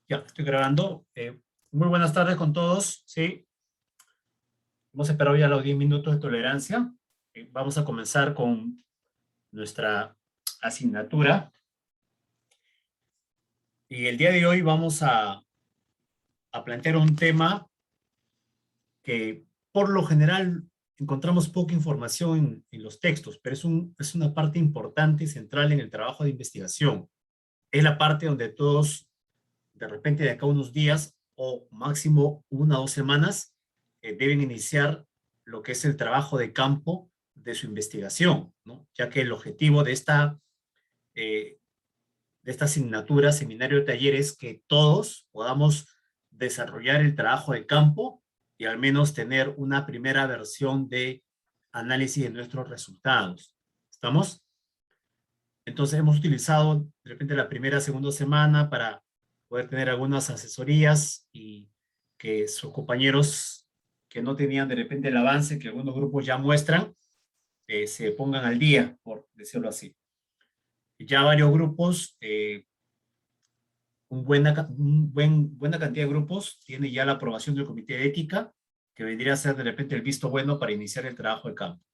Ya, estoy grabando. Muy buenas tardes con todos. Sí, hemos esperado ya los 10 minutos de tolerancia. Vamos a comenzar con nuestra asignatura. Y el día de hoy vamos a plantear un tema que por lo general encontramos poca información en los textos, pero es una parte importante y central en el trabajo de investigación. Es la parte donde todos, de repente de acá a unos días o máximo 1 o 2 semanas, deben iniciar lo que es el trabajo de campo de su investigación, ¿no? Ya que el objetivo eh, de esta asignatura, seminario de taller, es que todos podamos desarrollar el trabajo de campo y al menos tener una primera versión de análisis de nuestros resultados. ¿Estamos? Entonces hemos utilizado de repente la primera, segunda semana para poder tener algunas asesorías y que sus compañeros que no tenían de repente el avance que algunos grupos ya muestran, se pongan al día, por decirlo así. Ya varios grupos, buena cantidad de grupos, tiene ya la aprobación del Comité de Ética, que vendría a ser de repente el visto bueno para iniciar el trabajo de campo.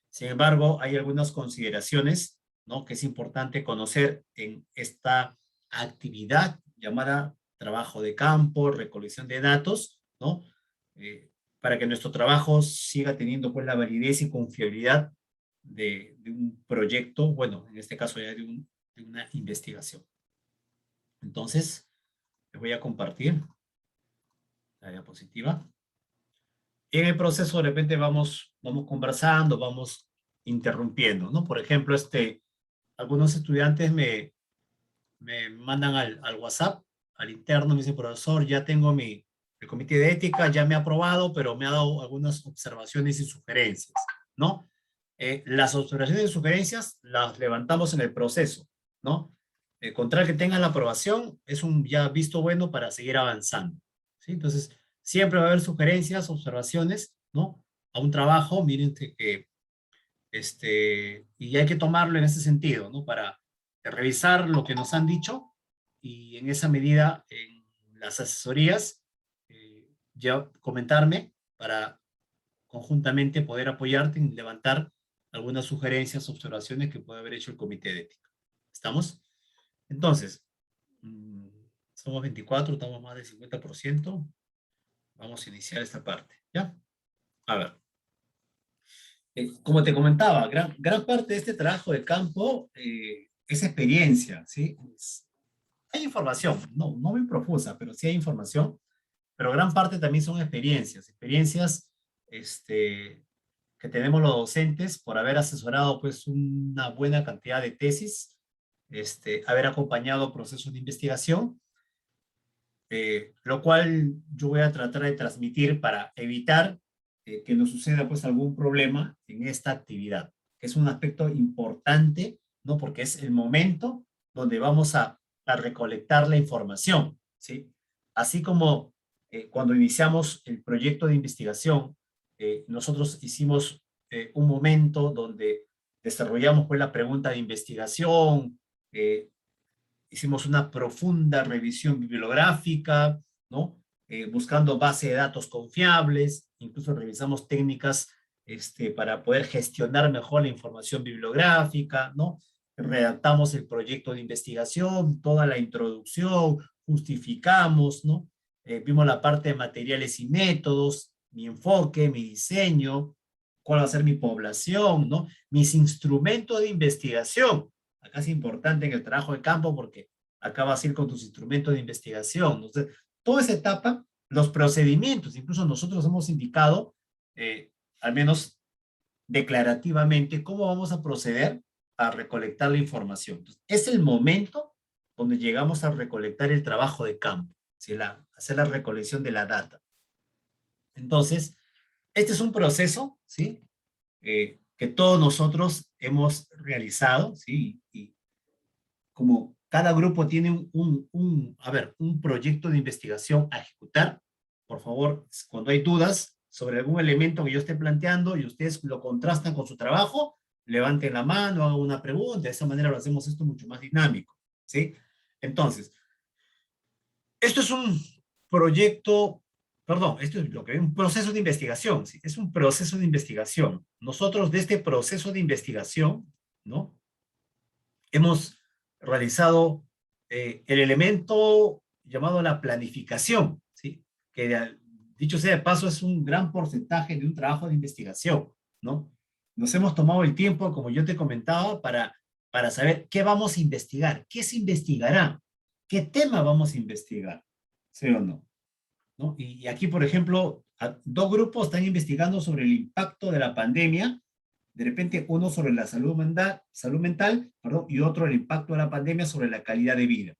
Sin embargo, hay algunas consideraciones, ¿no?, que es importante conocer en esta actividad llamada trabajo de campo, recolección de datos, ¿no? Para que nuestro trabajo siga teniendo pues la validez y confiabilidad de un proyecto, bueno, en este caso ya de una investigación. Entonces, les voy a compartir la diapositiva. Y en el proceso de repente vamos conversando, vamos interrumpiendo, ¿no? Por ejemplo, algunos estudiantes me mandan al WhatsApp, al interno, me dicen, profesor, ya tengo el comité de ética, ya me ha aprobado, pero me ha dado algunas observaciones y sugerencias, ¿no? Las observaciones y sugerencias las levantamos en el proceso, ¿no? Con tal que tengan la aprobación, es un ya visto bueno para seguir avanzando, ¿sí? Entonces, siempre va a haber sugerencias, observaciones, ¿no? A un trabajo, miren y hay que tomarlo en ese sentido, ¿no? Para revisar lo que nos han dicho y en esa medida, en las asesorías, ya comentarme para conjuntamente poder apoyarte en levantar algunas sugerencias, observaciones que puede haber hecho el comité de ética. ¿Estamos? Entonces, mm, somos 24, estamos más del 50%. Vamos a iniciar esta parte, ¿ya? A ver. Como te comentaba, gran parte de este trabajo de campo es experiencia, ¿sí? Hay información, no muy profusa, pero sí hay información, pero gran parte también son experiencias que tenemos los docentes por haber asesorado pues una buena cantidad de tesis, haber acompañado procesos de investigación, lo cual yo voy a tratar de transmitir para evitar que nos suceda pues algún problema en esta actividad, que es un aspecto importante, ¿no? Porque es el momento donde vamos a recolectar la información, ¿sí? Así como cuando iniciamos el proyecto de investigación, nosotros hicimos un momento donde desarrollamos pues la pregunta de investigación, eh, hicimos una profunda revisión bibliográfica, ¿no? Buscando base de datos confiables, incluso revisamos técnicas para poder gestionar mejor la información bibliográfica, ¿no? Redactamos el proyecto de investigación, toda la introducción, justificamos, ¿no? Vimos la parte de materiales y métodos, mi enfoque, mi diseño, cuál va a ser mi población, ¿no? Mis instrumentos de investigación. Acá es importante en el trabajo de campo porque acá vas a ir con tus instrumentos de investigación. Entonces, toda esa etapa, los procedimientos, incluso nosotros hemos indicado, al menos declarativamente, cómo vamos a proceder a recolectar la información. Entonces, es el momento donde llegamos a recolectar el trabajo de campo, ¿sí? Hacer la recolección de la data. Entonces, este es un proceso, ¿sí? Que todos nosotros hemos realizado, ¿sí? Y como cada grupo tiene un proyecto de investigación a ejecutar, por favor, cuando hay dudas sobre algún elemento que yo esté planteando y ustedes lo contrastan con su trabajo, levanten la mano, hagan una pregunta, de esa manera lo hacemos esto mucho más dinámico, ¿sí? Entonces, Esto es un proyecto, perdón, esto es lo que es un proceso de investigación, ¿sí? Es un proceso de investigación. Nosotros de este proceso de investigación, ¿no? Hemos realizado el elemento llamado la planificación, ¿sí? Que dicho sea de paso es un gran porcentaje de un trabajo de investigación, ¿no? Nos hemos tomado el tiempo, como yo te comentaba, para saber qué vamos a investigar, qué se investigará, qué tema vamos a investigar, ¿sí o no? ¿No? Y aquí, por ejemplo, dos grupos están investigando sobre el impacto de la pandemia, de repente uno sobre la salud mental, perdón, y otro el impacto de la pandemia sobre la calidad de vida.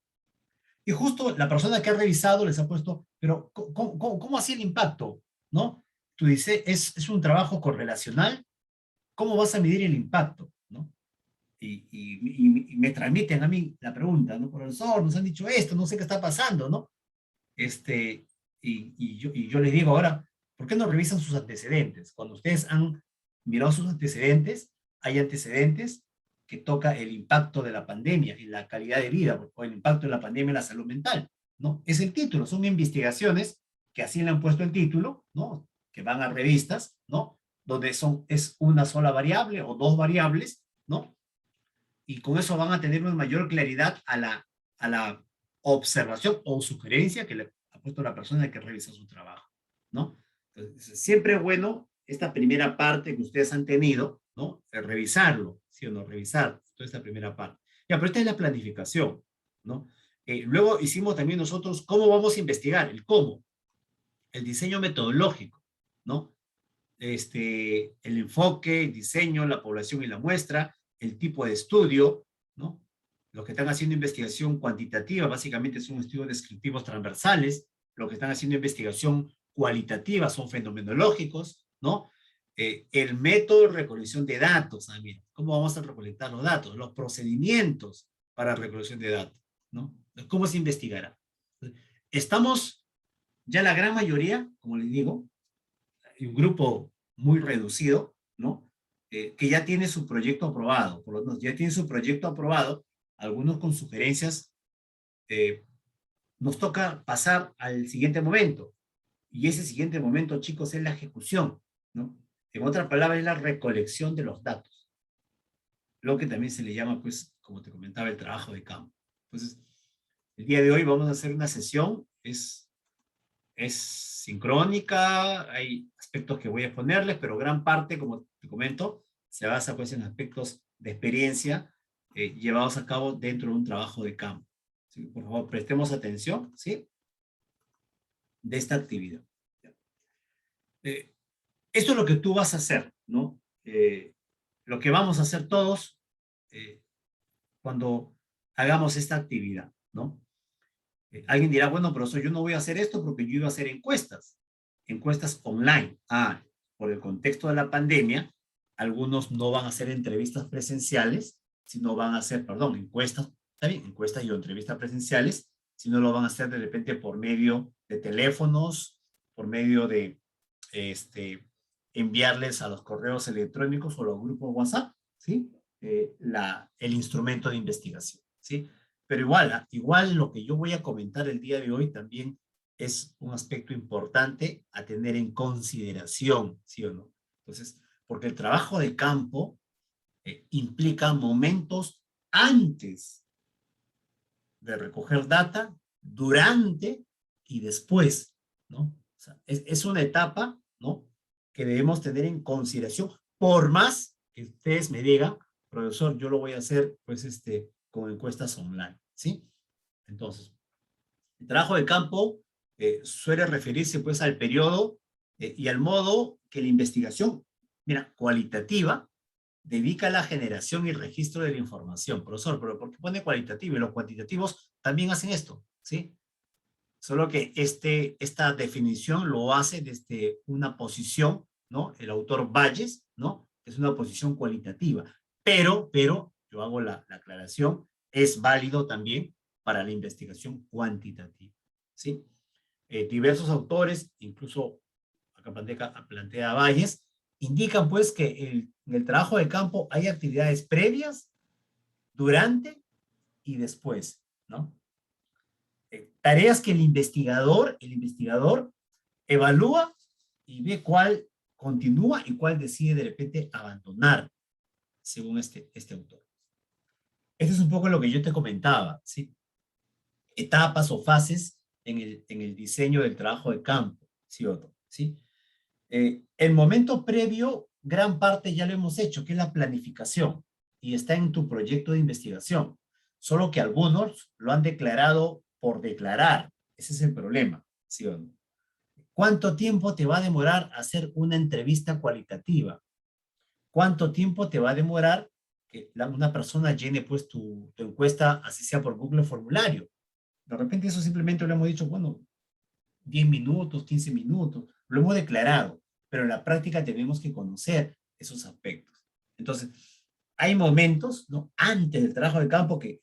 Y justo la persona que ha revisado les ha puesto, pero ¿cómo así el impacto? ¿No? Tú dices, es un trabajo correlacional, ¿cómo vas a medir el impacto? ¿No? Y me transmiten a mí la pregunta, ¿no? Profesor, nos han dicho esto, no sé qué está pasando, ¿no? Este, y yo les digo ahora, ¿por qué no revisan sus antecedentes? Cuando ustedes han mirado sus antecedentes, hay antecedentes que toca el impacto de la pandemia en la calidad de vida, o el impacto de la pandemia en la salud mental, ¿no? Es el título, son investigaciones que así le han puesto el título, ¿no? Que van a revistas, ¿no? Donde es una sola variable o dos variables, ¿no? Y con eso van a tener una mayor claridad a la observación o sugerencia que le ha puesto la persona que revisa su trabajo, ¿no? Entonces, siempre es bueno esta primera parte que ustedes han tenido, ¿no? Revisarlo, ¿sí o no? Revisar toda esta primera parte. Ya, pero esta es la planificación, ¿no? Luego hicimos también nosotros cómo vamos a investigar, el cómo, el diseño metodológico, ¿no? El enfoque, el diseño, la población y la muestra, el tipo de estudio, ¿no? Los que están haciendo investigación cuantitativa, básicamente son estudios descriptivos transversales, los que están haciendo investigación cualitativa son fenomenológicos, ¿no? El método de recolección de datos también, ¿cómo vamos a recolectar los datos? Los procedimientos para recolección de datos, ¿no? ¿Cómo se investigará? Estamos ya la gran mayoría, como les digo, un grupo muy reducido, ¿no? Que ya tiene su proyecto aprobado, por lo menos ya tiene su proyecto aprobado, algunos con sugerencias, eh, nos toca pasar al siguiente momento, y ese siguiente momento, chicos, es la ejecución, ¿no? En otras palabras, es la recolección de los datos, lo que también se le llama, pues, como te comentaba, el trabajo de campo. Entonces, el día de hoy vamos a hacer una sesión, es sincrónica, hay aspectos que voy a exponerles, pero gran parte, como te comento, se basa pues en aspectos de experiencia llevados a cabo dentro de un trabajo de campo. ¿Sí? Por favor, prestemos atención, ¿sí? De esta actividad. Eh, Esto es lo que tú vas a hacer, ¿no? Lo que vamos a hacer todos cuando hagamos esta actividad, ¿no? Alguien dirá, bueno, profesor, yo no voy a hacer esto porque yo iba a hacer encuestas online. Por el contexto de la pandemia, algunos no van a hacer entrevistas presenciales, sino van a hacer, perdón, encuestas, está bien, encuestas y entrevistas presenciales, sino lo van a hacer de repente por medio de teléfonos, por medio de enviarles a los correos electrónicos o los grupos WhatsApp, ¿sí? El instrumento de investigación, ¿sí? Pero igual lo que yo voy a comentar el día de hoy también es un aspecto importante a tener en consideración, ¿sí o no? Entonces, porque el trabajo de campo implica momentos antes de recoger data, durante y después, ¿no? O sea, es una etapa, ¿no? Que debemos tener en consideración, por más que ustedes me digan, profesor, yo lo voy a hacer, pues, con encuestas online, ¿sí? Entonces, el trabajo de campo suele referirse, pues, al periodo y al modo que la investigación, mira, cualitativa, dedica a la generación y registro de la información. Profesor, pero ¿por qué pone cualitativo? Y los cuantitativos también hacen esto, ¿sí? Solo que esta definición lo hace desde una posición, ¿no? El autor Valles, ¿no? Es una posición cualitativa. Pero yo hago la aclaración, es válido también para la investigación cuantitativa, ¿sí? Diversos autores, incluso acá plantea Valles, indican pues que en el trabajo de campo hay actividades previas, durante y después, ¿no? tareas que el investigador evalúa y ve cuál continúa y cuál decide de repente abandonar, según este autor. Esto es un poco lo que yo te comentaba, ¿sí? Etapas o fases en el diseño del trabajo de campo, ¿sí o no? ¿Sí? El momento previo, gran parte ya lo hemos hecho, que es la planificación, y está en tu proyecto de investigación, solo que algunos lo han declarado por declarar. Ese es el problema, ¿sí o no? ¿Cuánto tiempo te va a demorar hacer una entrevista cualitativa? ¿Cuánto tiempo te va a demorar que una persona llene pues tu encuesta, así sea por Google Formulario? De repente eso simplemente lo hemos dicho, bueno, 10 minutos, 15 minutos, lo hemos declarado, pero en la práctica tenemos que conocer esos aspectos. Entonces, hay momentos, ¿no? Antes del trabajo de campo que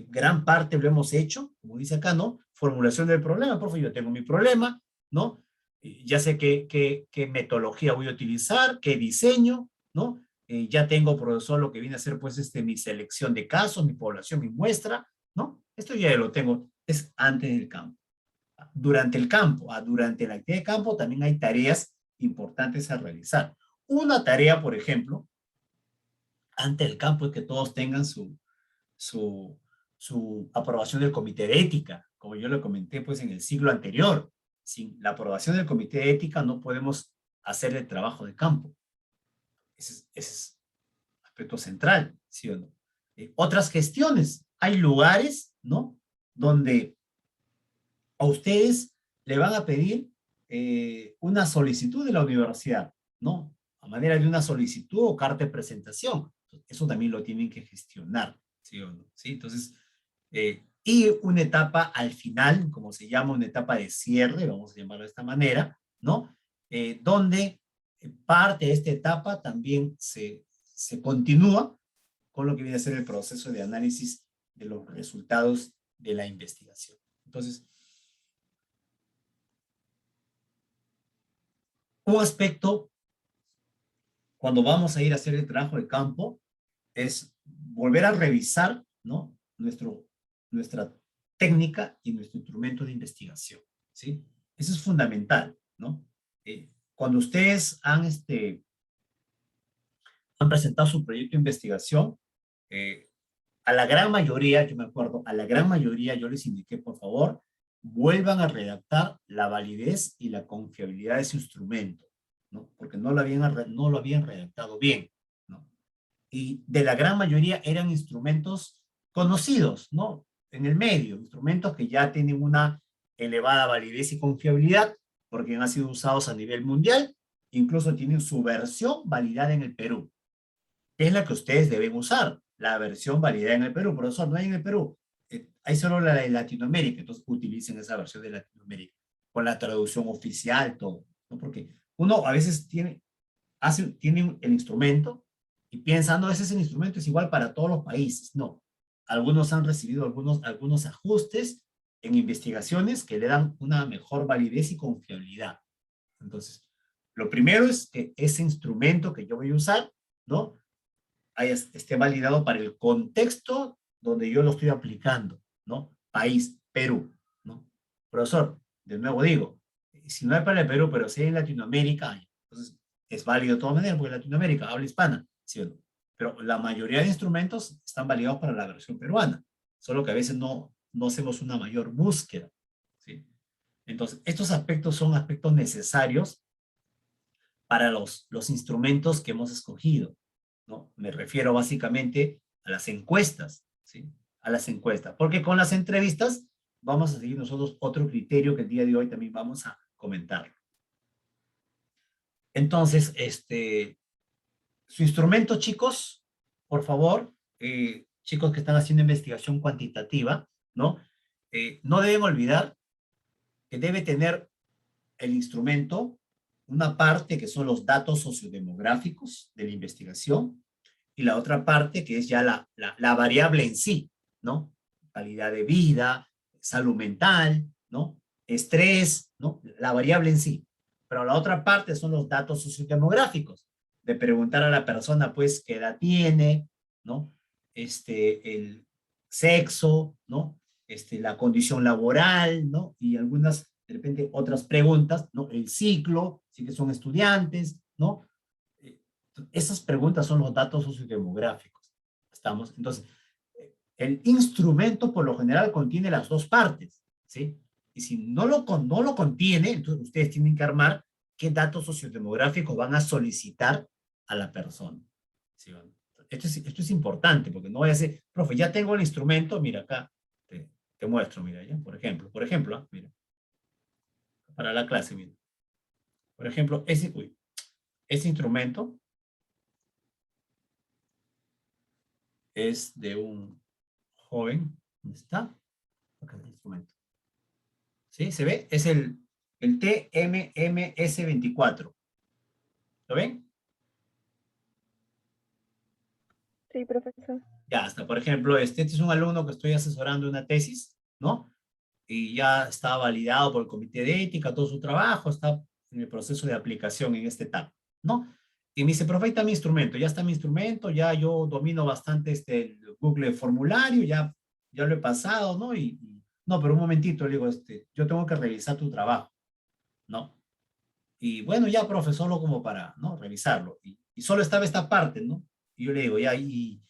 gran parte lo hemos hecho, como dice acá, ¿no? Formulación del problema, por favor, yo tengo mi problema, ¿no? Ya sé qué metodología voy a utilizar, qué diseño, ¿no? Ya tengo, profesor, lo que viene a ser, pues, mi selección de casos, mi población, mi muestra, ¿no? Esto ya lo tengo, es antes del campo. Durante la actividad de campo también hay tareas importantes a realizar. Una tarea, por ejemplo, antes del campo es que todos tengan su, su aprobación del comité de ética, como yo lo comenté pues en el siglo anterior. Sin la aprobación del comité de ética no podemos hacer el trabajo de campo. Ese es aspecto central, ¿sí o no? Otras gestiones. Hay lugares, ¿no? Donde a ustedes le van a pedir una solicitud de la universidad, ¿no? A manera de una solicitud o carta de presentación. Eso también lo tienen que gestionar, ¿sí o no? ¿Sí? Entonces, y una etapa al final, como se llama, una etapa de cierre, vamos a llamarlo de esta manera, ¿no? Donde parte de esta etapa también se continúa con lo que viene a ser el proceso de análisis de los resultados de la investigación. Entonces, un aspecto cuando vamos a ir a hacer el trabajo de campo es volver a revisar, ¿no? Nuestra técnica y nuestro instrumento de investigación, ¿sí? Eso es fundamental, ¿no? Cuando ustedes han presentado su proyecto de investigación, eh, a la gran mayoría, yo me acuerdo, a la gran mayoría yo les indiqué, por favor, vuelvan a redactar la validez y la confiabilidad de su instrumento, ¿no? Porque no lo habían redactado bien, ¿no? Y de la gran mayoría eran instrumentos conocidos, ¿no? En el medio, instrumentos que ya tienen una elevada validez y confiabilidad, porque han sido usados a nivel mundial, incluso tienen su versión validada en el Perú, que es la que ustedes deben usar, la versión validada en el Perú. Profesor, no hay en el Perú, hay solo la de Latinoamérica, entonces utilicen esa versión de Latinoamérica, con la traducción oficial, todo, ¿no? Porque uno a veces tiene el instrumento y piensa, no, ese es el instrumento, es igual para todos los países. No, algunos han recibido algunos ajustes en investigaciones que le dan una mejor validez y confiabilidad. Entonces, lo primero es que ese instrumento que yo voy a usar, ¿no? Esté validado para el contexto donde yo lo estoy aplicando, ¿no? País, Perú, ¿no? Profesor, de nuevo digo, si no es para el Perú, pero si es en Latinoamérica, entonces es válido de todas maneras, porque Latinoamérica habla hispana, ¿sí o no? Pero la mayoría de instrumentos están validados para la versión peruana, solo que a veces no hacemos una mayor búsqueda, ¿sí? Entonces, estos aspectos son aspectos necesarios para los instrumentos que hemos escogido, ¿no? Me refiero básicamente a las encuestas, ¿sí? A las encuestas, porque con las entrevistas vamos a seguir nosotros otro criterio que el día de hoy también vamos a comentar. Entonces, su instrumento, chicos, por favor, chicos que están haciendo investigación cuantitativa, ¿no? No deben olvidar que debe tener el instrumento una parte que son los datos sociodemográficos de la investigación y la otra parte que es ya la variable en sí, ¿no? Calidad de vida, salud mental, ¿no? Estrés, ¿no? La variable en sí. Pero la otra parte son los datos sociodemográficos, de preguntar a la persona, pues, qué edad tiene, ¿no? El sexo, ¿no? la condición laboral, ¿no? Y algunas, de repente, otras preguntas, ¿no? El ciclo, si que son estudiantes, ¿no? Eh, Esas preguntas son los datos sociodemográficos. ¿Estamos? Entonces, el instrumento por lo general contiene las dos partes, ¿sí? Y si no lo contiene, entonces ustedes tienen que armar qué datos sociodemográficos van a solicitar a la persona. ¿Sí? Esto es importante, porque no vaya a ser, profe, ya tengo el instrumento, mira acá, te muestro, mira, ¿ya? Por ejemplo, mira, para la clase, mira. Por ejemplo, ese instrumento es de un joven, ¿dónde está? Acá está el instrumento. ¿Sí? ¿Se ve? Es el TMMS24. ¿Lo ven? Sí, profesor. Ya está. Por ejemplo, este es un alumno que estoy asesorando una tesis, ¿no? Y ya está validado por el comité de ética, todo su trabajo, está en el proceso de aplicación en este etapa, ¿no? Y me dice, profe, ahí está mi instrumento, ya está mi instrumento, ya yo domino bastante el Google formulario, ya lo he pasado, ¿no? No, pero un momentito, le digo, yo tengo que revisar tu trabajo, ¿no? Y bueno, ya, profe, solo como para, ¿no? Revisarlo. Y solo estaba esta parte, ¿no? Y yo le digo, ya, y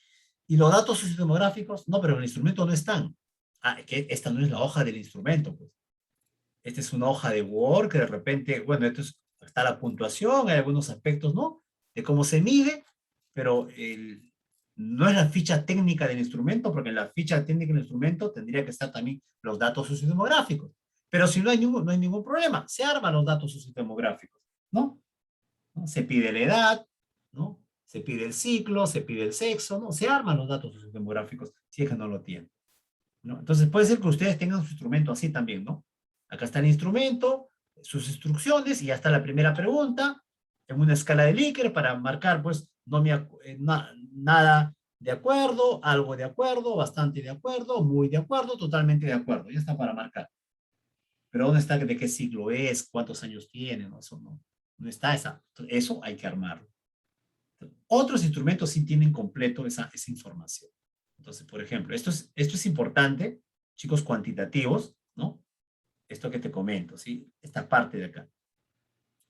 los datos sociodemográficos, no, pero en el instrumento no están. Ah, que esta no es la hoja del instrumento, pues. Esta es una hoja de Word que de repente, bueno, está la puntuación, hay algunos aspectos, ¿no? De cómo se mide, pero no es la ficha técnica del instrumento, porque en la ficha técnica del instrumento tendría que estar también los datos sociodemográficos. Pero si no hay ningún problema, se arman los datos sociodemográficos, ¿no? ¿No? Se pide la edad, ¿no? Se pide el ciclo, se pide el sexo, ¿no? Se arman los datos sociodemográficos si es que no lo tienen, ¿no? Entonces puede ser que ustedes tengan su instrumento así también, ¿no? Acá está el instrumento, sus instrucciones y ya está la primera pregunta en una escala de Likert para marcar, pues, nada de acuerdo, algo de acuerdo, bastante de acuerdo, muy de acuerdo, totalmente de acuerdo. Ya está para marcar. Pero ¿dónde está de qué siglo es? ¿Cuántos años tiene? ¿No? Eso no está. Eso hay que armarlo. Otros instrumentos sí tienen completo esa información. Entonces, por ejemplo, esto es importante, chicos cuantitativos, ¿no? Esto que te comento, ¿sí? Esta parte de acá.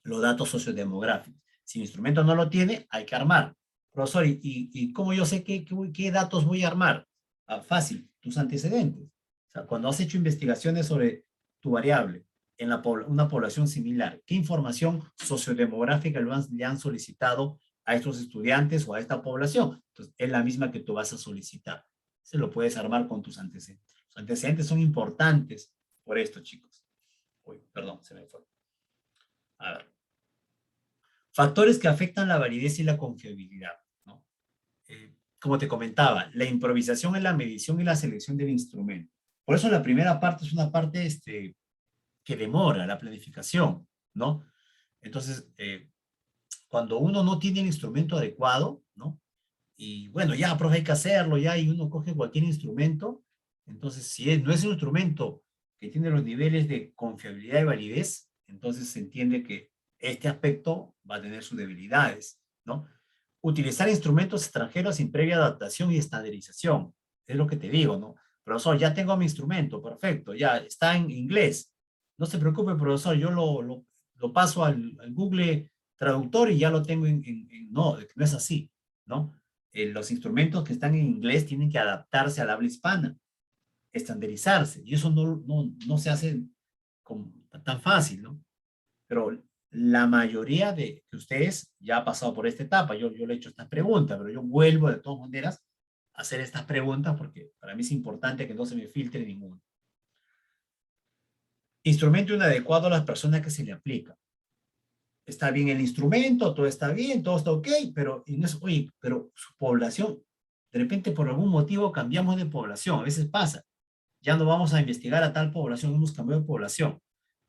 Los datos sociodemográficos. Si el instrumento no lo tiene, hay que armar. Profesor, ¿y cómo yo sé qué datos voy a armar? Ah, fácil, tus antecedentes. O sea, cuando has hecho investigaciones sobre tu variable en una población similar, ¿qué información sociodemográfica le han solicitado a estos estudiantes o a esta población? Entonces, es la misma que tú vas a solicitar. Se lo puedes armar con tus antecedentes. Los antecedentes son importantes por esto, chicos. Uy, perdón, se me fue. A ver. Factores que afectan la validez y la confiabilidad, ¿no? Como te comentaba, la improvisación en la medición y la selección del instrumento. Por eso la primera parte es una parte que demora la planificación, ¿no? Entonces, cuando uno no tiene el instrumento adecuado, ¿no? Y bueno, ya, profe, hay que hacerlo, ya, y uno coge cualquier instrumento, entonces, si no es un instrumento que tiene los niveles de confiabilidad y validez, entonces se entiende que este aspecto va a tener sus debilidades, ¿no? Utilizar instrumentos extranjeros sin previa adaptación y estandarización, es lo que te digo, ¿no? Profesor, ya tengo mi instrumento, perfecto, ya está en inglés. No se preocupe, profesor, yo lo paso al Google Traductor y ya lo tengo no, no es así, ¿no? Los instrumentos que están en inglés tienen que adaptarse al habla hispana, estandarizarse, y eso no se hace tan fácil, ¿no? Pero la mayoría de ustedes ya ha pasado por esta etapa, yo le he hecho estas preguntas, pero yo vuelvo de todas maneras a hacer estas preguntas porque para mí es importante que no se me filtre ninguno. Instrumento inadecuado a las personas que se le aplica. Está bien el instrumento, todo está bien, todo está ok, pero, y no es, oye, pero su población, de repente por algún motivo cambiamos de población, a veces pasa, ya no vamos a investigar a tal población, hemos cambiado de población,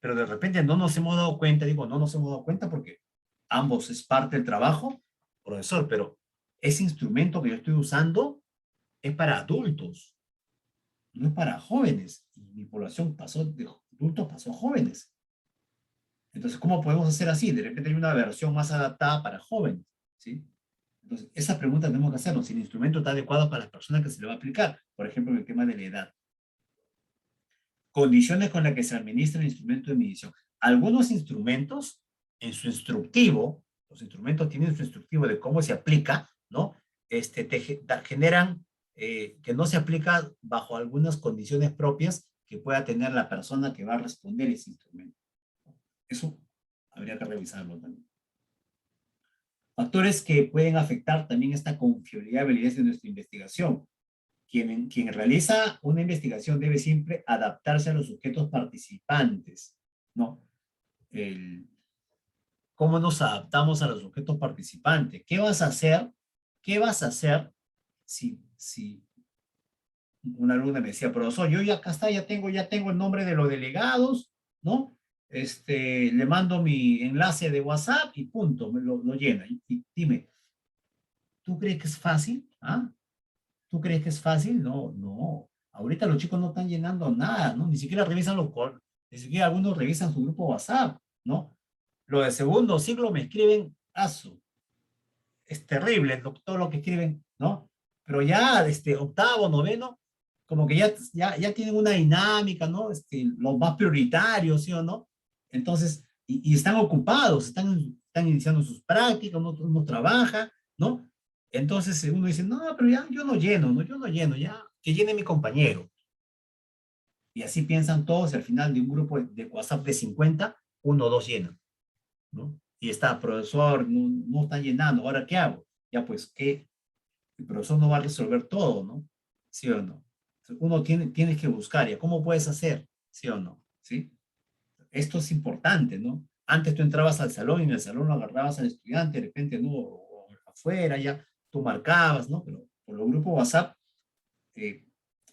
pero de repente no nos hemos dado cuenta, digo, no nos hemos dado cuenta porque ambos es parte del trabajo, profesor, pero ese instrumento que yo estoy usando es para adultos, no es para jóvenes, y mi población pasó de adultos, pasó a jóvenes. Entonces, ¿cómo podemos hacer así? De repente hay una versión más adaptada para jóvenes, ¿sí? Entonces, esa pregunta tenemos que hacernos, si el instrumento está adecuado para las personas que se le va a aplicar, por ejemplo, en el tema de la edad. condiciones con las que se administra el instrumento de medición. Algunos instrumentos, en su instructivo, los instrumentos tienen su instructivo de cómo se aplica, ¿no? Generan que no se aplica bajo algunas condiciones propias que pueda tener la persona que va a responder ese instrumento. Eso habría que revisarlo también. Factores que pueden afectar también esta confiabilidad y validez de nuestra investigación. Quien realiza una investigación debe siempre adaptarse a los sujetos participantes, ¿no? ¿Cómo nos adaptamos a los sujetos participantes? ¿Qué vas a hacer? ¿Qué vas a hacer si una alumna me decía, profesor, yo ya acá está, ya tengo el nombre de los delegados, ¿no? Le mando mi enlace de WhatsApp y punto, me lo llena. Y dime, ¿tú crees que es fácil? ¿Ah? ¿Tú crees que es fácil? No, no. Ahorita los chicos no están llenando nada, ¿no? Ni siquiera revisan ni siquiera algunos revisan su grupo WhatsApp, ¿no? Lo de segundo ciclo me escriben, es terrible todo lo que escriben, ¿no? Pero ya, octavo, noveno, como que ya tienen una dinámica, ¿no? Los más prioritarios, ¿sí o no? Entonces, y están ocupados, están iniciando sus prácticas, uno trabaja, ¿no? Entonces uno dice, no, pero ya yo no lleno, ¿no? Yo no lleno, ya que llene mi compañero. Y así piensan todos, y al final de un grupo de WhatsApp de 50, uno o dos llenan, ¿no? Y está, profesor, no está llenando, ¿ahora qué hago? Ya pues, ¿qué? El profesor no va a resolver todo, ¿no? ¿Sí o no? Uno tiene que buscar, ¿ya cómo puedes hacer? ¿Sí o no? ¿Sí? Esto es importante, ¿no? Antes tú entrabas al salón y en el salón lo agarrabas al estudiante, de repente, ¿no? O afuera ya, tú marcabas, ¿no? Pero por los grupos WhatsApp eh,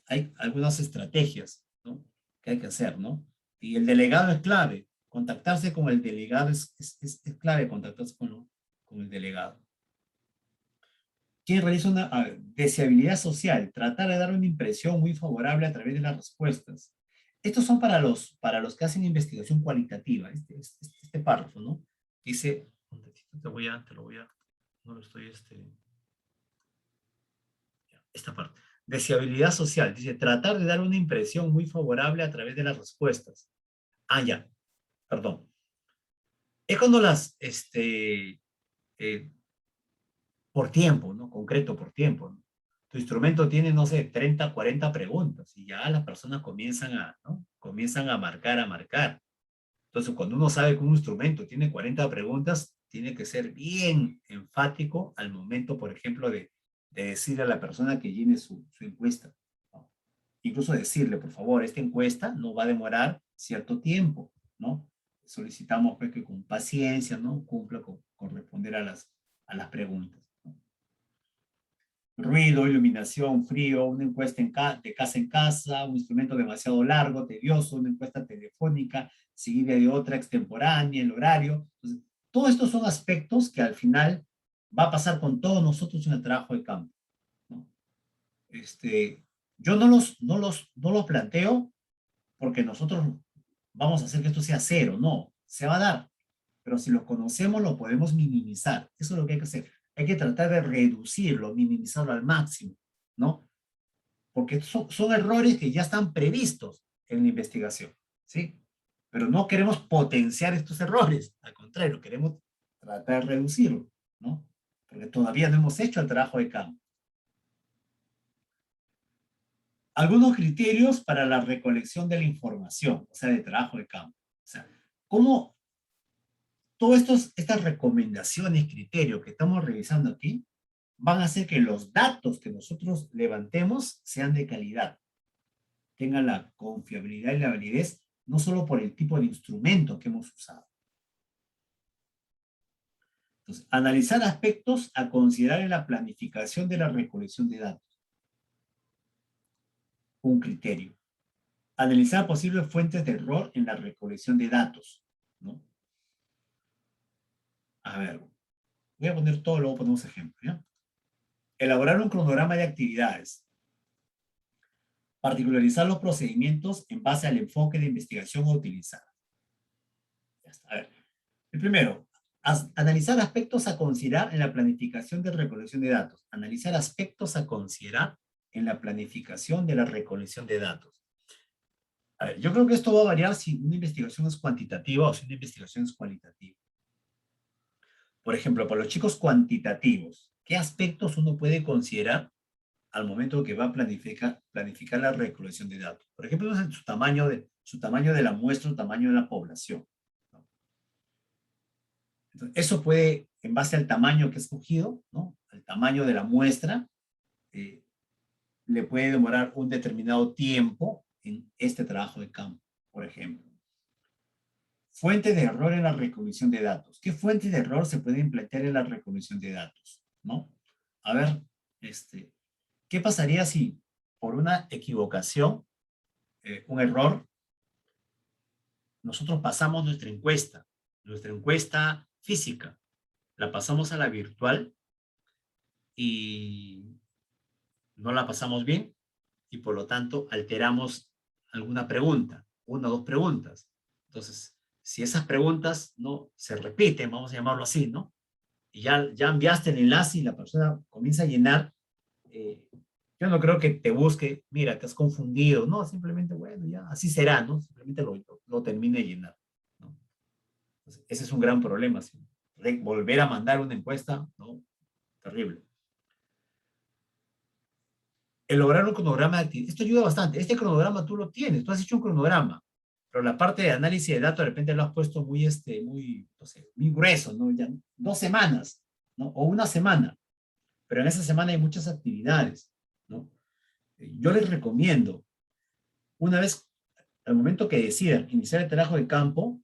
hay algunas estrategias, ¿no? Que hay que hacer, ¿no? Y el delegado es clave. Contactarse con el delegado es clave, contactarse con el delegado. ¿Quién realiza una deseabilidad social? Tratar de dar una impresión muy favorable a través de las respuestas. Estos son para los que hacen investigación cualitativa, este párrafo, ¿no? Dice, te lo voy a, no lo estoy, esta parte. Deseabilidad social, dice, tratar de dar una impresión muy favorable a través de las respuestas. Ah, ya, perdón. Es cuando por tiempo, ¿no? Concreto por tiempo, ¿no? Tu instrumento tiene, no sé, 30, 40 preguntas y ya las personas ¿no? Comienzan a marcar, a marcar. Entonces, cuando uno sabe que un instrumento tiene 40 preguntas, tiene que ser bien enfático al momento, por ejemplo, de decirle a la persona que llene su encuesta, ¿no? Incluso decirle, por favor, esta encuesta no va a demorar cierto tiempo, ¿no? Solicitamos pues, que con paciencia, ¿no? Cumpla con responder a las preguntas. Ruido, iluminación, frío, una encuesta de casa en casa, un instrumento demasiado largo, tedioso, una encuesta telefónica, seguida de otra extemporánea, el horario. Entonces, todos estos son aspectos que al final va a pasar con todos nosotros en el trabajo de campo, ¿no? Yo no los planteo porque nosotros vamos a hacer que esto sea cero, no, se va a dar, pero si lo conocemos lo podemos minimizar, eso es lo que hay que hacer, hay que tratar de reducirlo, minimizarlo al máximo, ¿no? Porque son errores que ya están previstos en la investigación, ¿sí? Pero no queremos potenciar estos errores, al contrario, queremos tratar de reducirlo, ¿no? Porque todavía no hemos hecho el trabajo de campo. Algunos criterios para la recolección de la información, o sea, de trabajo de campo. O sea, cómo todas estas recomendaciones, criterios que estamos revisando aquí, van a hacer que los datos que nosotros levantemos sean de calidad, tengan la confiabilidad y la validez, no solo por el tipo de instrumento que hemos usado. Entonces, analizar aspectos a considerar en la planificación de la recolección de datos. Un criterio. Analizar posibles fuentes de error en la recolección de datos, ¿no? A ver, voy a poner todo, luego ponemos ejemplo, ¿ya? Elaborar un cronograma de actividades. Particularizar los procedimientos en base al enfoque de investigación a utilizar. Ya está. A ver, el primero, analizar aspectos a considerar en la planificación de recolección de datos. Analizar aspectos a considerar en la planificación de la recolección de datos. A ver, yo creo que esto va a variar si una investigación es cuantitativa o si una investigación es cualitativa. Por ejemplo, para los chicos cuantitativos, ¿qué aspectos uno puede considerar al momento que va a planificar la recolección de datos? Por ejemplo, su tamaño de la muestra, o tamaño de la población, ¿no? Entonces, eso puede, en base al tamaño que he escogido, ¿no? Al tamaño de la muestra, eh, le puede demorar un determinado tiempo en este trabajo de campo, por ejemplo. Fuente de error en la recolección de datos. ¿Qué fuente de error se puede implementar en la recolección de datos? ¿No? A ver, ¿qué pasaría si por una equivocación, un error, nosotros pasamos nuestra encuesta física, la pasamos a la virtual y no la pasamos bien y por lo tanto alteramos alguna pregunta, una o dos preguntas. Entonces, si esas preguntas no se repiten, vamos a llamarlo así, ¿no? Y ya enviaste el enlace y la persona comienza a llenar, eh, yo no creo que te busque, mira, te has confundido, no, simplemente, bueno, ya, así será, ¿no? Simplemente lo termine de llenar, ¿no? Entonces, ese es un gran problema, ¿sí? Volver a mandar una encuesta, ¿no? Terrible. El lograr un cronograma de actividad. Esto ayuda bastante. Este cronograma tú lo tienes, tú has hecho un cronograma, pero la parte de análisis de datos de repente lo has puesto muy, no sé, muy grueso, ¿no? Ya 2 semanas, ¿no? O una semana, pero en esa semana hay muchas actividades, ¿no? Yo les recomiendo, una vez, al momento que decidan iniciar el trabajo de campo,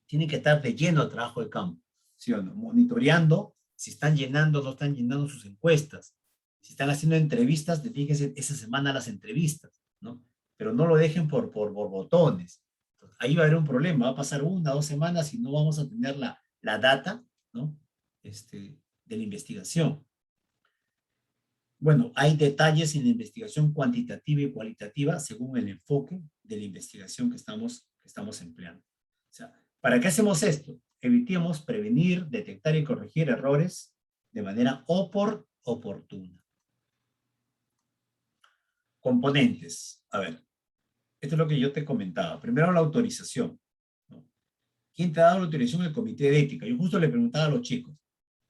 tienen que estar de lleno al trabajo de campo, ¿sí o no? Monitoreando si están llenando o no están llenando sus encuestas. Si están haciendo entrevistas, dedíquense esa semana a las entrevistas, ¿no? Pero no lo dejen por borbotones. Entonces, ahí va a haber un problema, va a pasar 1 o 2 semanas y no vamos a tener la data, ¿no? De la investigación. Bueno, hay detalles en la investigación cuantitativa y cualitativa según el enfoque de la investigación que estamos empleando. O sea, ¿para qué hacemos esto? Evitemos prevenir, detectar y corregir errores de manera oportuna. Componentes. A ver, esto es lo que yo te comentaba. Primero, la autorización, ¿no? ¿Quién te ha dado la autorización? El comité de ética. Yo justo le preguntaba a los chicos,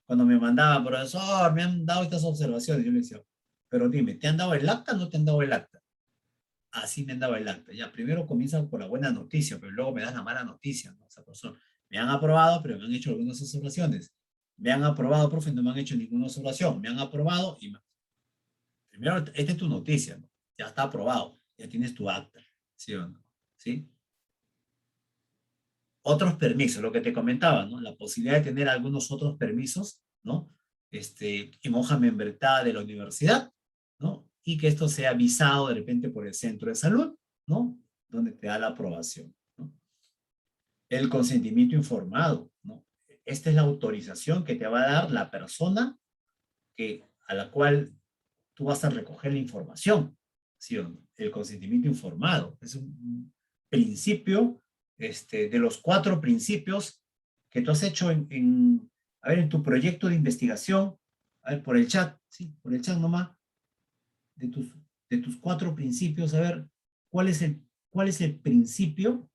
cuando me mandaban, profesor, me han dado estas observaciones, yo le decía, pero dime, ¿te han dado el acta o no te han dado el acta? Así me han dado el acta. Ya, primero comienzan por la buena noticia, pero luego me dan la mala noticia, ¿no? O sea, profesor, me han aprobado, pero me han hecho algunas observaciones. Me han aprobado, profe, no me han hecho ninguna observación. Me han aprobado y primero, esta es tu noticia, ¿no? Ya está aprobado, ya tienes tu acta, ¿sí o no? ¿Sí? Otros permisos, lo que te comentaba, ¿no? La posibilidad de tener algunos otros permisos, ¿no? En hoja membretada de la universidad, ¿no? Y que esto sea visado de repente por el centro de salud, ¿no? Donde te da la aprobación, ¿no? El consentimiento informado, ¿no? Esta es la autorización que te va a dar la persona a la cual tú vas a recoger la información, ¿sí o no? El consentimiento informado es un principio de los 4 principios que tú has hecho a ver, en tu proyecto de investigación, a ver, por el chat, sí, por el chat nomás, de tus, de tus 4 principios, a ver, cuál es el principio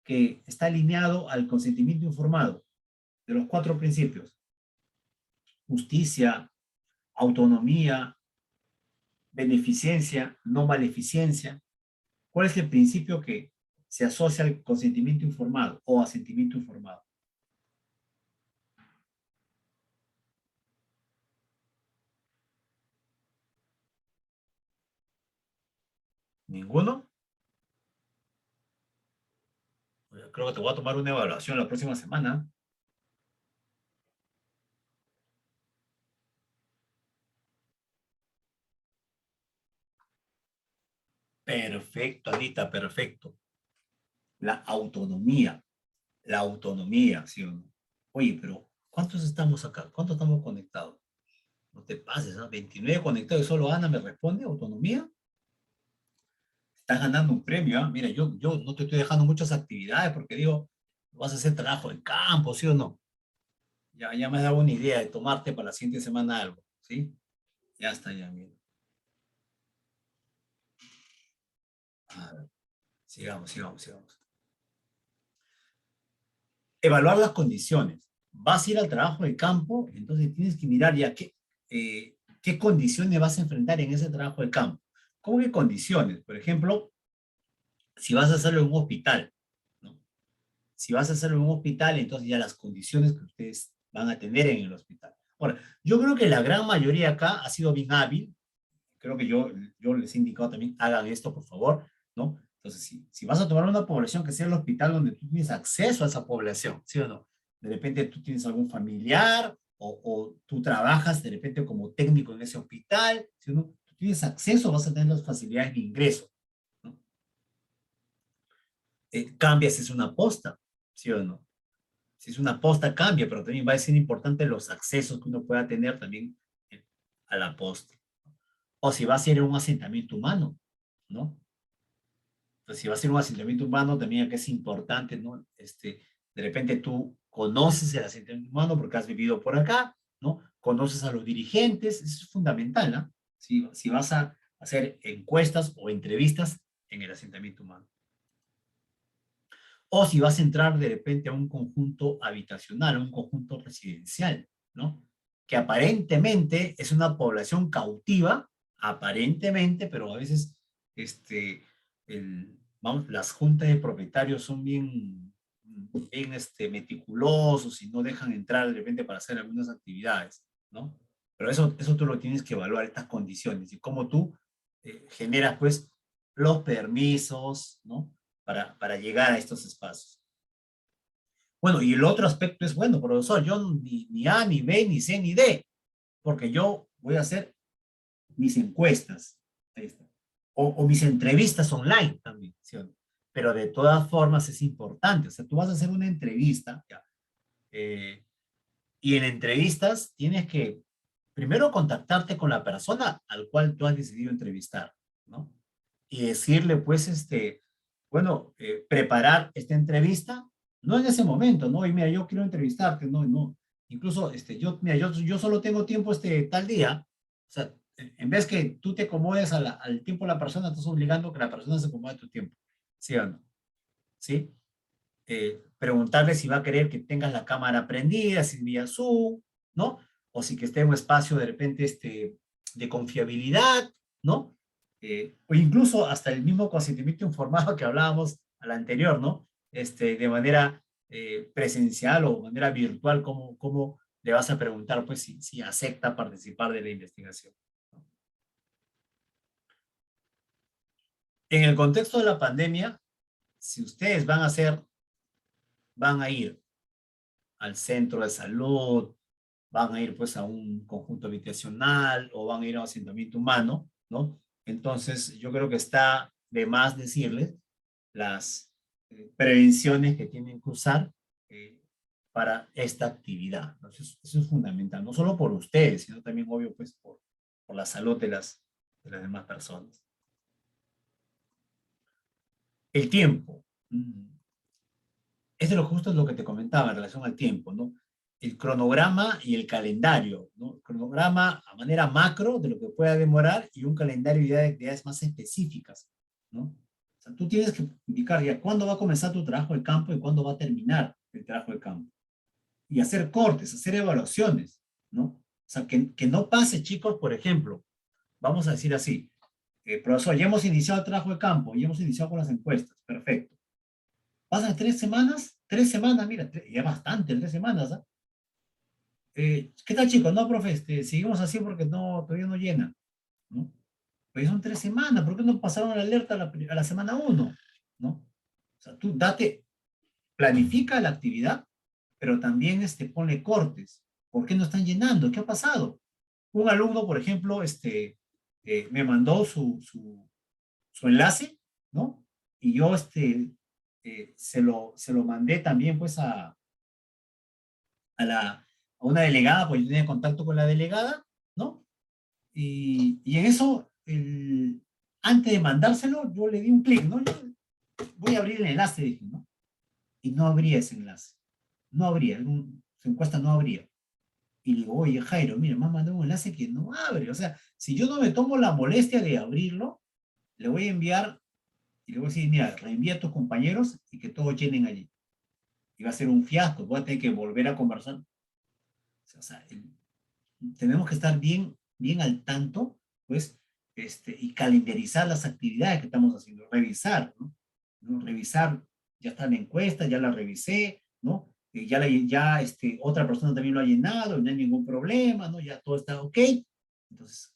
que está alineado al consentimiento informado de los 4 principios. Justicia, autonomía, beneficencia, no maleficencia. ¿Cuál es el principio que se asocia al consentimiento informado o asentimiento informado? ¿Ninguno? Yo creo que te voy a tomar una evaluación la próxima semana. Perfecto, Anita, perfecto. La autonomía, ¿sí o no? Oye, pero ¿cuántos estamos acá? ¿Cuántos estamos conectados? No te pases, ¿no? 29 conectados y solo Ana me responde, autonomía. Estás ganando un premio, ¿ah? Mira, yo no te estoy dejando muchas actividades porque digo, vas a hacer trabajo de campo, ¿sí o no? Ya me has dado una idea de tomarte para la siguiente semana algo, ¿sí? Ya está, ya, mira. A ver, sigamos. Evaluar las condiciones. Vas a ir al trabajo de campo, entonces tienes que mirar ya qué condiciones vas a enfrentar en ese trabajo de campo. ¿Cómo que condiciones? Por ejemplo, si vas a hacerlo en un hospital, ¿no? Si vas a hacerlo en un hospital, entonces ya las condiciones que ustedes van a tener en el hospital. Ahora, yo creo que la gran mayoría acá ha sido bien hábil. Creo que yo les he indicado también, hagan esto, por favor, ¿no? Entonces, si vas a tomar una población que sea el hospital donde tú tienes acceso a esa población, ¿sí o no? De repente tú tienes algún familiar o tú trabajas de repente como técnico en ese hospital, ¿sí o no? Tú tienes acceso, vas a tener las facilidades de ingreso, ¿no? Cambia si es una posta, ¿sí o no? Si es una posta, cambia, pero también va a ser importante los accesos que uno pueda tener también a la posta. O si va a ser un asentamiento humano, ¿no? Pues si va a ser un asentamiento humano, también que es importante, ¿no? De repente tú conoces el asentamiento humano porque has vivido por acá, ¿no? Conoces a los dirigentes, eso es fundamental, ¿no? Si vas a hacer encuestas o entrevistas en el asentamiento humano. O si vas a entrar de repente a un conjunto habitacional, a un conjunto residencial, ¿no? Que aparentemente es una población cautiva, aparentemente, pero a veces vamos, las juntas de propietarios son bien meticulosos y no dejan entrar de repente para hacer algunas actividades, ¿no? Pero eso tú lo tienes que evaluar, estas condiciones, y cómo tú generas, pues, los permisos, ¿no? Para llegar a estos espacios. Bueno, y el otro aspecto es, bueno, profesor, yo ni A, ni B, ni C, ni D, porque yo voy a hacer mis encuestas, ahí está, o mis entrevistas online también, ¿sí o no? Pero de todas formas es importante, o sea, tú vas a hacer una entrevista, ya, y en entrevistas tienes que primero contactarte con la persona al cual tú has decidido entrevistar, ¿no? Y decirle, pues, bueno, preparar esta entrevista, no en ese momento, ¿no? Y mira, yo quiero entrevistarte, no. Incluso, mira, yo solo tengo tiempo tal día, o sea, en vez que tú te acomodes al tiempo de la persona, estás obligando a que la persona se acomode a tu tiempo, ¿sí o no? ¿Sí? Preguntarle si va a querer que tengas la cámara prendida, si vía Zoom, ¿no? O si que esté en un espacio de repente de confiabilidad, ¿no? O incluso hasta el mismo consentimiento informado que hablábamos al anterior, ¿no? De manera presencial o de manera virtual, ¿cómo le vas a preguntar, pues, si acepta participar de la investigación? En el contexto de la pandemia, si ustedes van a ir al centro de salud, van a ir pues a un conjunto habitacional o van a ir a un asentamiento humano, ¿no? Entonces yo creo que está de más decirles las prevenciones que tienen que usar eh, para esta actividad, ¿no? Eso es fundamental, no solo por ustedes, sino también, obvio, pues por la salud de las demás personas. El tiempo. Es de lo justo es lo que te comentaba en relación al tiempo, ¿no? El cronograma y el calendario, ¿no? El cronograma a manera macro de lo que pueda demorar y un calendario ya de actividades más específicas, ¿no? O sea, tú tienes que indicar ya cuándo va a comenzar tu trabajo de campo y cuándo va a terminar el trabajo de campo. Y hacer cortes, hacer evaluaciones, ¿no? O sea, que no pase, chicos, por ejemplo, vamos a decir así, profesor, ya hemos iniciado el trabajo de campo, ya hemos iniciado con las encuestas, perfecto. Pasan 3 semanas, 3 semanas, mira, ya bastante, 3 semanas, ¿ah? ¿Qué tal, chicos? No, profe, seguimos así porque todavía no llena, ¿no? Pues son 3 semanas, ¿por qué no pasaron la alerta a la semana 1? ¿No? O sea, tú planifica la actividad, pero también ponle cortes. ¿Por qué no están llenando? ¿Qué ha pasado? Un alumno, por ejemplo, me mandó su enlace, ¿no? Y yo se lo mandé también, pues, a una delegada, pues yo tenía contacto con la delegada, ¿no? Y en eso, antes de mandárselo, yo le di un clic, ¿no? Yo voy a abrir el enlace, dije, ¿no? Y no abría ese enlace. No abría, su encuesta no abría. Y le digo, oye, Jairo, mira, me ha mandado un enlace que no abre. O sea, si yo no me tomo la molestia de abrirlo, le voy a enviar y le voy a decir, mira, reenvía a tus compañeros y que todos llenen allí. Y va a ser un fiasco, voy a tener que volver a conversar. O sea, tenemos que estar bien, bien al tanto, pues, y calendarizar las actividades que estamos haciendo, revisar, ¿no? ¿No? Revisar, ya está la encuesta, ya la revisé, ¿no? Otra persona también lo ha llenado, no hay ningún problema, ¿no? Ya todo está ok. Entonces,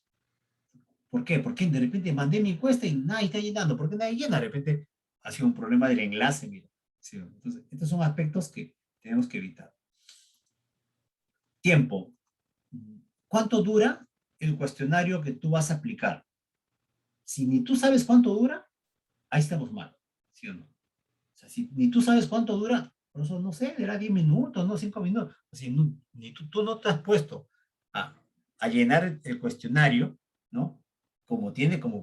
¿por qué? Porque de repente mandé mi encuesta y nadie está llenando. ¿Por qué nadie llena? De repente ha sido un problema del enlace, mira. ¿Sí? Entonces, estos son aspectos que tenemos que evitar. Tiempo. ¿Cuánto dura el cuestionario que tú vas a aplicar? Si ni tú sabes cuánto dura, ahí estamos mal, ¿sí o no? O sea, si ni tú sabes cuánto dura, por eso no sé, era 10 minutos, no 5 minutos. Si ni tú no te has puesto a, a llenar el cuestionario, ¿no? Como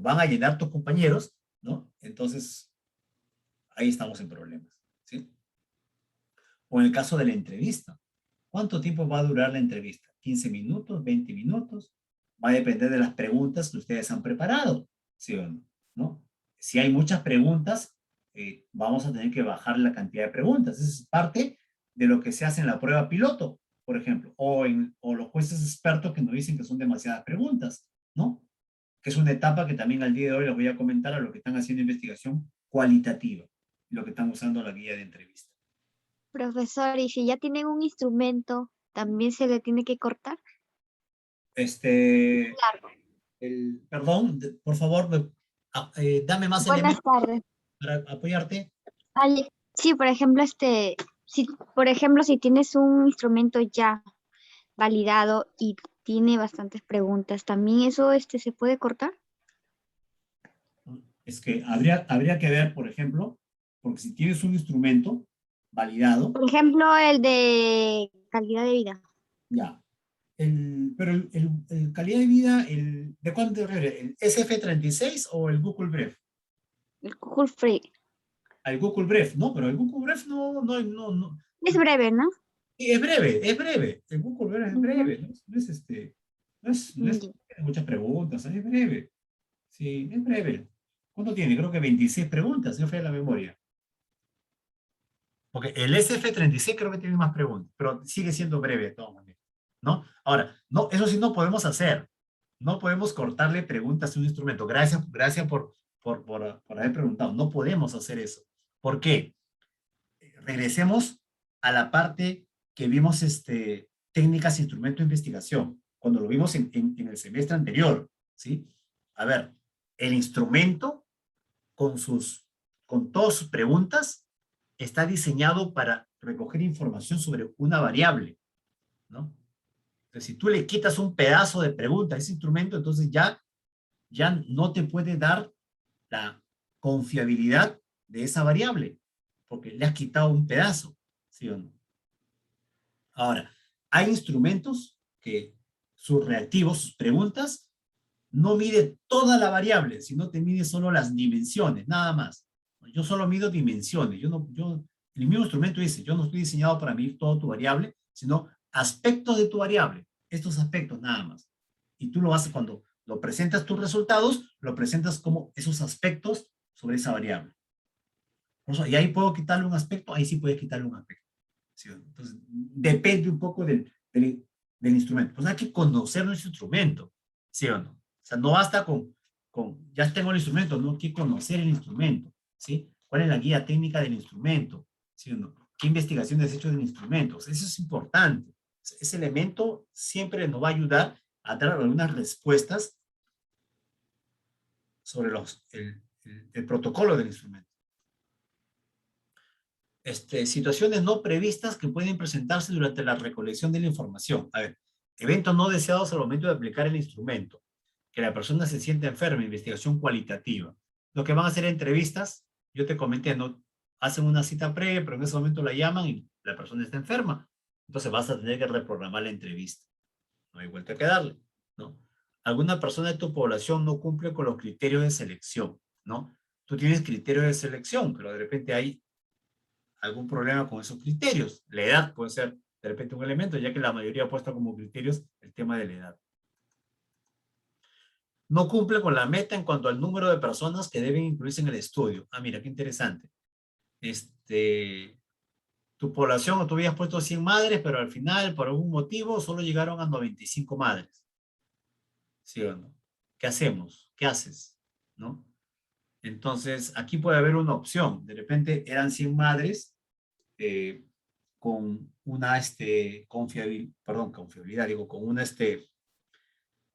van a llenar tus compañeros, ¿no? Entonces, ahí estamos en problemas, ¿sí? O en el caso de la entrevista. ¿Cuánto tiempo va a durar la entrevista? ¿15 minutos? ¿20 minutos? Va a depender de las preguntas que ustedes han preparado, ¿sí o no? ¿No? Si hay muchas preguntas, vamos a tener que bajar la cantidad de preguntas. Esa es parte de lo que se hace en la prueba piloto, por ejemplo, o los jueces expertos que nos dicen que son demasiadas preguntas, ¿no? Que es una etapa que también al día de hoy les voy a comentar a los que están haciendo investigación cualitativa, lo que están usando la guía de entrevista. Profesor, ¿y si ya tienen un instrumento, también se le tiene que cortar? Claro. Perdón, por favor, dame más Buenas elementos tardes. para apoyarte. Ay, sí, por ejemplo, si tienes un instrumento ya validado y tiene bastantes preguntas, ¿también eso se puede cortar? Es que habría que ver, por ejemplo, porque si tienes un instrumento validado, Por ejemplo, el de calidad de vida, ya. Pero el calidad de vida, ¿de cuánto te refieres? ¿El SF36 o el Google Bref? el Google Free. Al Google Bref, no, pero el Google Bref no. Es breve, ¿no? Sí, es breve, es breve. El Google Bref es Ujú. breve, no es tiene muchas preguntas, es breve. Sí, es breve. ¿Cuánto tiene? Creo que 26 preguntas, si no falla la memoria. Porque el SF36 creo que tiene más preguntas, pero sigue siendo breve de todas maneras, ¿no? Ahora, no, eso sí no podemos hacer. No podemos cortarle preguntas a un instrumento. Gracias por haber preguntado. No podemos hacer eso. ¿Por qué? Regresemos a la parte que vimos técnicas e instrumento de investigación, cuando lo vimos en el semestre anterior, ¿sí? A ver, el instrumento con todas sus preguntas está diseñado para recoger información sobre una variable, ¿no? Entonces, si tú le quitas un pedazo de pregunta a ese instrumento, entonces ya no te puede dar la confiabilidad de esa variable, porque le has quitado un pedazo, ¿sí o no? Ahora, hay instrumentos que sus reactivos, sus preguntas, no mide toda la variable, sino te mide solo las dimensiones, nada más. Yo solo mido dimensiones. El mismo instrumento dice, yo no estoy diseñado para medir toda tu variable, sino aspectos de tu variable. Estos aspectos nada más. Y tú lo haces cuando lo presentas tus resultados, lo presentas como esos aspectos sobre esa variable. Y ahí puedo quitarle un aspecto, ahí sí puedes quitarle un aspecto. ¿Sí? Entonces, depende un poco del instrumento. Pues hay que conocer nuestro instrumento, ¿sí o no? O sea, no basta ya tengo el instrumento, no hay que conocer el instrumento, ¿sí? ¿Cuál es la guía técnica del instrumento? ¿Sí o no? ¿Qué investigaciones has hecho del instrumento? O sea, eso es importante. Ese elemento siempre nos va a ayudar a dar algunas respuestas sobre el protocolo del instrumento. Situaciones no previstas que pueden presentarse durante la recolección de la información. A ver, eventos no deseados al momento de aplicar el instrumento. Que la persona se siente enferma, investigación cualitativa. Lo que van a hacer entrevistas, yo te comenté, ¿no? Hacen una cita previa, pero en ese momento la llaman y la persona está enferma. Entonces vas a tener que reprogramar la entrevista. No hay vuelta que darle, ¿no? Alguna persona de tu población no cumple con los criterios de selección, ¿no? Tú tienes criterios de selección, pero de repente hay algún problema con esos criterios. La edad puede ser de repente un elemento, ya que la mayoría ha puesto como criterios el tema de la edad. No cumple con la meta en cuanto al número de personas que deben incluirse en el estudio. Ah, mira, qué interesante. Tu población, o tú habías puesto 100 madres, pero al final, por algún motivo, solo llegaron a 95 madres. ¿Sí o no? ¿Qué hacemos? ¿Qué haces? ¿No? Entonces, aquí puede haber una opción. De repente eran 100 madres con una confiabilidad, digo, con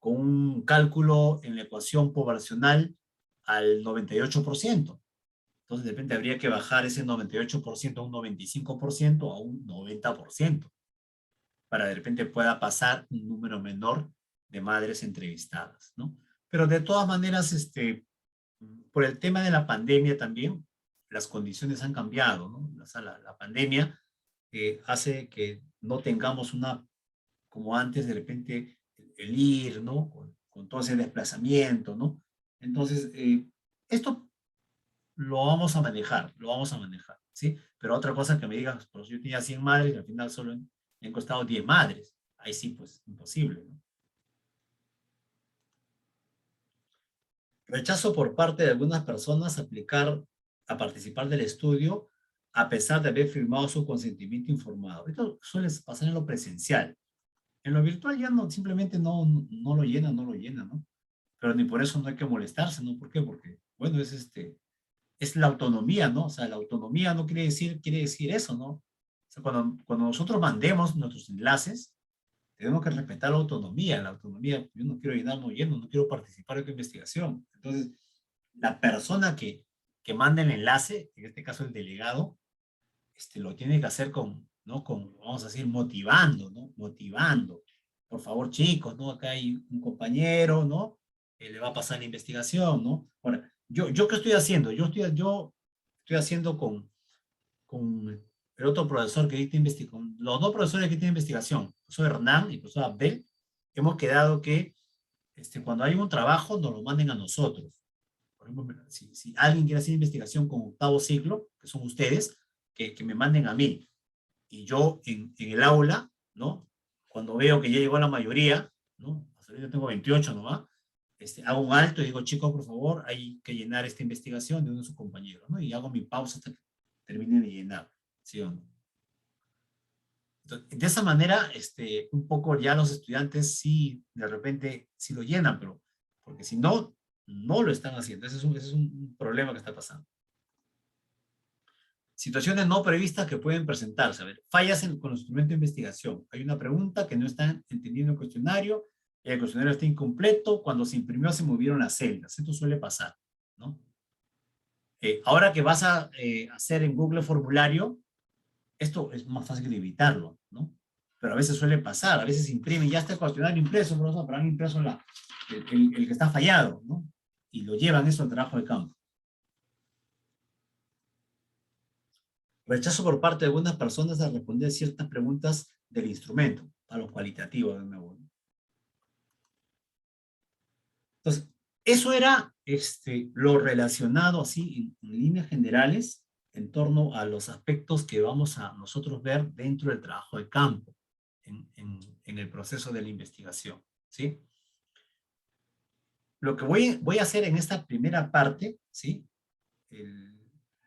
un cálculo en la ecuación poblacional al 98%. Entonces, de repente habría que bajar ese 98% a un 95% a un 90%, para de repente pueda pasar un número menor de madres entrevistadas, ¿no? Pero de todas maneras, por el tema de la pandemia también, las condiciones han cambiado, ¿no? La pandemia hace que no tengamos como antes, de repente, el ir, ¿no? Con todo ese desplazamiento, ¿no? Entonces, esto lo vamos a manejar, ¿sí? Pero otra cosa que me digas, pues yo tenía 100 madres y al final solo me han costado 10 madres. Ahí sí, pues, imposible, ¿no? Rechazo por parte de algunas personas a participar del estudio a pesar de haber firmado su consentimiento informado. Esto suele pasar en lo presencial. En lo virtual ya no, simplemente no lo llena, no lo llena, ¿no? Pero ni por eso no hay que molestarse, ¿no? ¿Por qué? Porque, bueno, es la autonomía, ¿no? O sea, la autonomía no quiere decir eso, ¿no? O sea, cuando nosotros mandemos nuestros enlaces, tenemos que respetar la autonomía. La autonomía, yo no quiero llenar, no lleno, no quiero participar en tu investigación. Entonces, la persona que manda el enlace, en este caso el delegado, lo tiene que hacer ¿no? Vamos a decir, motivando, ¿no? Motivando. Por favor, chicos, ¿no? Acá hay un compañero, ¿no? Le va a pasar la investigación, ¿no? Ahora, ¿yo qué estoy haciendo? Yo estoy haciendo con el otro profesor que dicta investigación, los dos profesores que dictan investigación, el profesor Hernán y el profesor Abdel, hemos quedado que cuando hay un trabajo nos lo manden a nosotros. Por ejemplo, si alguien quiere hacer investigación con octavo ciclo, que son ustedes, que me manden a mí. Y yo en el aula, ¿no? Cuando veo que ya llegó la mayoría, ¿no? Hasta ahorita tengo 28 nomás, hago un alto y digo, chicos, por favor, hay que llenar esta investigación de uno de sus compañeros, ¿no? Y hago mi pausa hasta que termine de llenar, ¿sí o no? Entonces, de esa manera, un poco ya los estudiantes sí, de repente, sí lo llenan, pero porque si no, no lo están haciendo. Ese es un problema que está pasando. Situaciones no previstas que pueden presentarse. A ver, fallas con el instrumento de investigación. Hay una pregunta que no están entendiendo el cuestionario, el cuestionario está incompleto, cuando se imprimió se movieron las celdas. Esto suele pasar, ¿no? Ahora que vas a hacer en Google formulario, esto es más fácil de evitarlo, ¿no? Pero a veces suele pasar, a veces imprimen, ya está el cuestionario impreso, pero han impreso el que está fallado, ¿no? Y lo llevan eso al trabajo de campo. Rechazo por parte de algunas personas a responder ciertas preguntas del instrumento, a lo cualitativo de nuevo. Entonces, eso era lo relacionado así en líneas generales en torno a los aspectos que vamos a nosotros ver dentro del trabajo de campo, en el proceso de la investigación, ¿sí? Lo que voy a hacer en esta primera parte, ¿sí?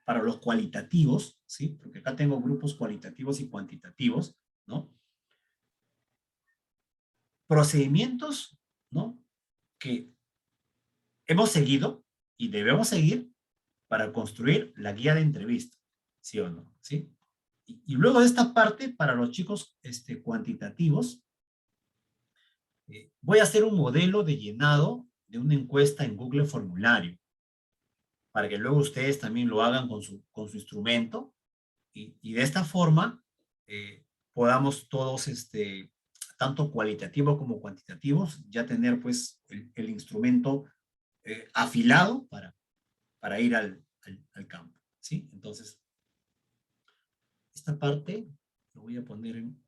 Para los cualitativos, ¿sí? Porque acá tengo grupos cualitativos y cuantitativos, ¿no? Procedimientos, ¿no? Que hemos seguido y debemos seguir para construir la guía de entrevista, ¿sí o no? ¿Sí? Y luego de esta parte, para los chicos cuantitativos, voy a hacer un modelo de llenado de una encuesta en Google Formulario, para que luego ustedes también lo hagan con su instrumento, y de esta forma podamos todos, tanto cualitativos como cuantitativos, ya tener pues el instrumento afilado para ir al campo, ¿sí? Entonces, esta parte lo voy a poner en